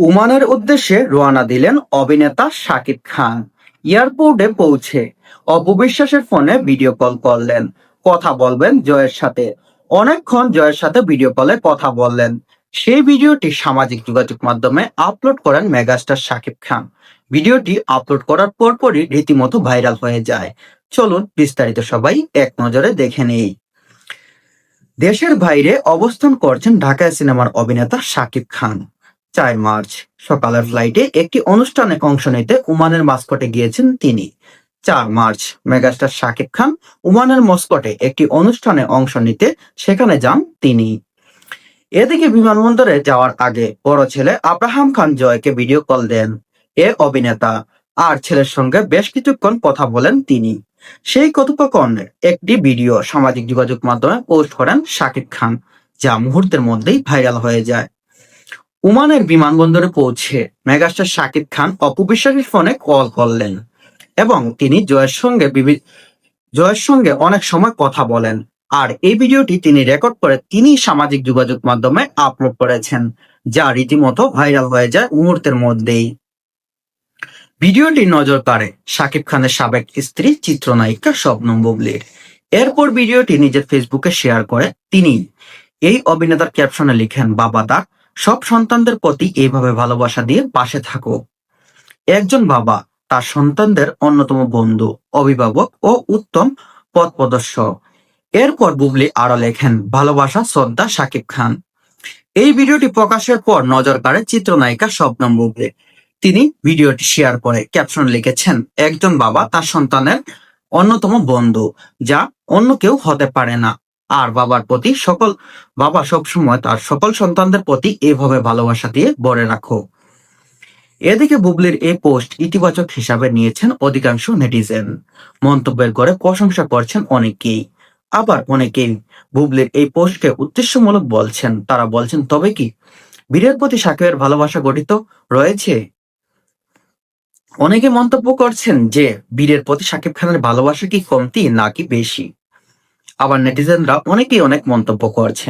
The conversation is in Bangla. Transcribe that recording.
ওমানের উদ্দেশ্যে রওনা দিলেন অভিনেতা শাকিব খান। এয়ারপোর্টে পৌঁছে অপবিশ্বাসের ফোনে ভিডিও কল করলেন। কথা বলবেন জয়ের সাথে। অনেকক্ষণ জয়ের সাথে ভিডিও কলে কথা বললেন। সেই ভিডিওটি সামাজিক যোগাযোগ মাধ্যমে আপলোড করেন মেগাস্টার শাকিব খান। ভিডিওটি আপলোড করার পরপরই রীতিমতো ভাইরাল হয়ে যায়। চলুন বিস্তারিত সবাই এক নজরে দেখে নেই। দেশের বাইরে অবস্থান করছেন ঢাকায় সিনেমার অভিনেতা শাকিব খান। 4 মার্চ সকালের ফ্লাইটে একটি অনুষ্ঠানে অংশ নিতে ওমানের মাস্কটে গিয়েছেন তিনি। 4 মার্চ মেগাস্টার শাকিব খান ওমানের মস্কটে একটি অনুষ্ঠানে অংশ নিতে সেখানে যান তিনি। এদিকে বিমানবন্দরে যাওয়ার আগে বড় ছেলে আব্রাহাম খান জয়কে ভিডিও কল দেন এ অভিনেতা, আর ছেলের সঙ্গে বেশ কিছুক্ষণ কথা বলেন তিনি। সেই কথোপকথনের একটি ভিডিও সামাজিক যোগাযোগ মাধ্যমে পোস্ট করেন শাকিব খান, যা মুহূর্তের মধ্যেই ভাইরাল হয়ে যায়। ওমানের বিমানবন্দরে পৌঁছে মেগাস্টার শাকিব খান অপু বিশ্বাসের ফোনে কল করলেন এবং তিনি জয়ের সঙ্গে অনেক সময় কথা বলেন। আর এই ভিডিওটি তিনি রেকর্ড করে তিনি সামাজিক যোগাযোগ মাধ্যমে আপলোড করেছেন, যা রীতিমতো ভাইরাল হয়ে যায় মুহূর্তের মধ্যেই। ভিডিওটি নজর কাড়ে শাকিব খানের সাবেক স্ত্রী চিত্রনায়িকা শবনম বুবলির। এরপর ভিডিওটি নিজের ফেসবুকে শেয়ার করে তিনি এই অভিনেতার ক্যাপশনে লিখেন, বাবা দা, সব সন্তানদের প্রতি এইভাবে ভালোবাসা দিয়ে পাশে থাকো। একজন বাবা তার সন্তানদের অন্যতম বন্ধু, অভিভাবক ও উত্তম পথপ্রদর্শক। এরপর বুবলি আরো লেখেন, ভালোবাসা, শ্রদ্ধা, শাকিব খান। এই ভিডিওটি প্রকাশের পর নজর কাড়ে চিত্রনায়িকা শবনম বুবলি। তিনি ভিডিওটি শেয়ার করে ক্যাপশন লিখেছেন, একজন বাবা তার সন্তানের অন্যতম বন্ধু, যা অন্য কেউ হতে পারে না। আর বাবা সবসময় তার সকল সন্তানদের প্রতি এভাবে ভালোবাসা দিয়ে ভরে রাখো। এদিকে বুবলির এই পোস্ট ইতিবাচক হিসাবে নিয়েছেন অধিকাংশ নেটিজেন। মন্তব্যের করে প্রশংসা করছেন অনেকেই। আবার অনেকেই বুবলির এই পোস্টকে উদ্দেশ্যমূলক বলছেন। তারা বলছেন, তবে কি বীরের প্রতি শাকিবের ভালোবাসা গঠিত রয়েছে? অনেকে মন্তব্য করছেন যে বীরের প্রতি শাকিব খানের ভালোবাসা কি কমতি নাকি বেশি। আবার নেটিজেনরা অনেকেই অনেক মন্তব্য করছেন।